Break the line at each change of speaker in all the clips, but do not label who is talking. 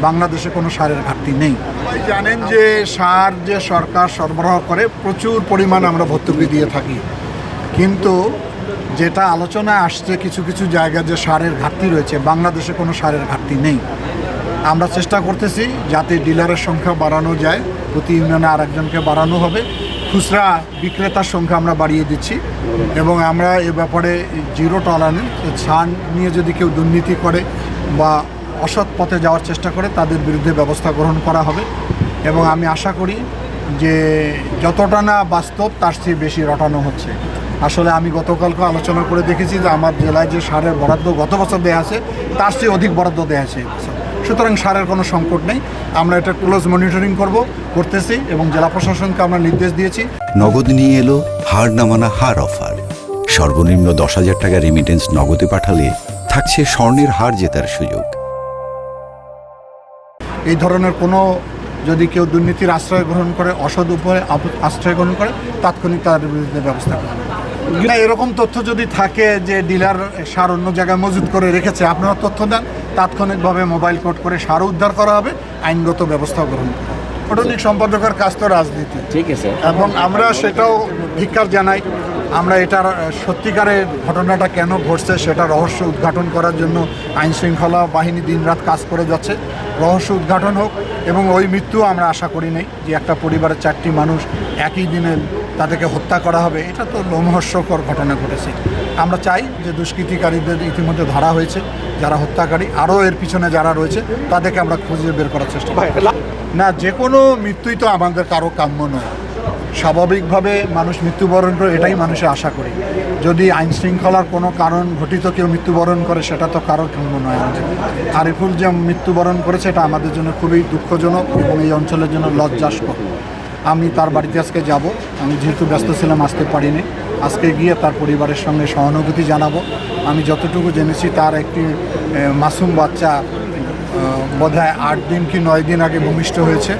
বাংলাদেশে কোনো সারের ঘাটতি নেই। জানেন যে সার যে সরকার সরবরাহ করে প্রচুর পরিমাণ আমরা ভর্তুকি দিয়ে থাকি, কিন্তু যেটা আলোচনায় আসছে কিছু কিছু জায়গায় যে সারের ঘাটতি রয়েছে, বাংলাদেশে কোনো সারের ঘাটতি নেই। আমরা চেষ্টা করতেছি যাতে ডিলারের সংখ্যা বাড়ানো যায়, প্রতি ইউনিয়নে আরেকজনকে বাড়ানো হবে, খুচরা বিক্রেতার সংখ্যা আমরা বাড়িয়ে দিচ্ছি এবং আমরা এ ব্যাপারে জিরো টলারেন্স। সার নিয়ে যদি কেউ দুর্নীতি করে বা অসৎ পথে যাওয়ার চেষ্টা করে তাদের বিরুদ্ধে ব্যবস্থা গ্রহণ করা হবে এবং আমি আশা করি যে যতটা না বাস্তব তার চেয়ে বেশি রটানো হচ্ছে। আসলে আমি গতকালকে আলোচনা করে দেখেছি যে আমার জেলায় যে সারের বরাদ্দ গত বছর দেওয়া আছে তার চেয়ে অধিক বরাদ্দ দেওয়া আছে। সুতরাং সারের কোনো সংকট নেই, আমরা এটা ক্লোজ মনিটরিং করতেছি এবং জেলা প্রশাসনকে আমরা নির্দেশ দিয়েছি।
নগদ নিয়ে এলো হার না মানা হার অফার। সর্বনিম্ন 10,000 টাকা রেমিটেন্স নগদে পাঠালে থাকছে স্বর্ণের হার জেতার সুযোগ।
এই ধরনের কোনো যদি কেউ দুর্নীতির আশ্রয় গ্রহণ করে, অসৎ উপায়ে আশ্রয় গ্রহণ করে, তাৎক্ষণিক তার বিরুদ্ধে ব্যবস্থা করে। এরকম তথ্য যদি থাকে যে ডিলার সার অন্য জায়গায় মজুত করে রেখেছে, আপনারা তথ্য দেন, তাৎক্ষণিকভাবে মোবাইল কোড করে সারও উদ্ধার করা হবে, আইনগত ব্যবস্থা গ্রহণ করা হবে। সাংগঠনিক সম্পাদকের কাজ তো রাজনীতি,
ঠিক আছে,
এবং আমরা সেটাও ধিক্কার জানাই। আমরা এটার সত্যিকারের ঘটনাটা কেন ঘটছে সেটা রহস্য উদ্ঘাটন করার জন্য আইনশৃঙ্খলা বাহিনী দিনরাত কাজ করে যাচ্ছে। রহস্য উদ্ঘাটন হোক এবং ওই মৃত্যু আমরা আশা করি নাই যে একটা পরিবারের 4টি মানুষ একই দিনে তাদেরকে হত্যা করা হবে, এটা তো লোমহর্ষকর ঘটনা ঘটেছে। আমরা চাই যে দুষ্কৃতিকারীদের ইতিমধ্যে ধরা হয়েছে, যারা হত্যাকারী, আরও এর পিছনে যারা রয়েছে তাদেরকে আমরা খুঁজে বের করার চেষ্টা করি। না, যে কোনো মৃত্যুই তো আমাদের কারো কাম্য নয়। স্বাভাবিকভাবে মানুষ মৃত্যুবরণ করে, এটাই মানুষের আশা করি। যদি আইনশৃঙ্খলার কোনো কারণ ঘটিত কেউ মৃত্যুবরণ করে সেটা তো কারোর কাম্য নয়। আরিফুল যে মৃত্যুবরণ করেছে এটা আমাদের জন্য খুবই দুঃখজনক এবং এই অঞ্চলের জন্য লজ্জাস্পদ। আমি তার বাড়িতে আজকে যাব, আমি যেহেতু ব্যস্ত ছিলাম আসতে পারিনি। আজকে গিয়ে তার পরিবারের সঙ্গে সহানুভূতি জানাবো। আমি যতটুকু জেনেছি তার একটি মাসুম বাচ্চা বোধহয় 8 দিন কি 9 দিন আগে ভূমিষ্ঠ হয়েছে।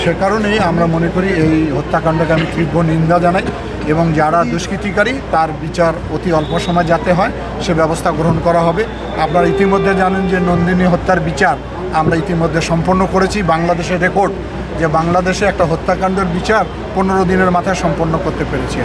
সে কারণেই আমরা মনে করি এই হত্যাকাণ্ডকে আমি তীব্র নিন্দা জানাই এবং যারা দুষ্কৃতিকারী তার বিচার অতি অল্প সময় যাতে হয় সে ব্যবস্থা গ্রহণ করা হবে। আপনারা ইতিমধ্যে জানেন যে নন্দিনী হত্যার বিচার আমরা ইতিমধ্যে সম্পন্ন করেছি। বাংলাদেশের রেকর্ড যে বাংলাদেশে একটা হত্যাকাণ্ডের বিচার 15 দিনের মাথায় সম্পন্ন করতে পেরেছি।